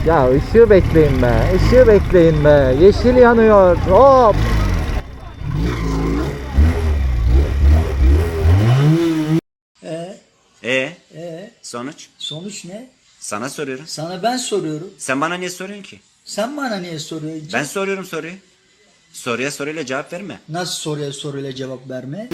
Ya ışığı bekleyin be. Işığı bekleyin be. Yeşil yanıyor. Hop. E, E e, sonuç? sonuç ne? Sana soruyorum. Sana ben soruyorum. Sen bana niye soruyorsun ki? Sen bana niye soruyorsun? Ben soruyorum soruyu. Soruya soruyla cevap verme. Nasıl soruyla cevap verme?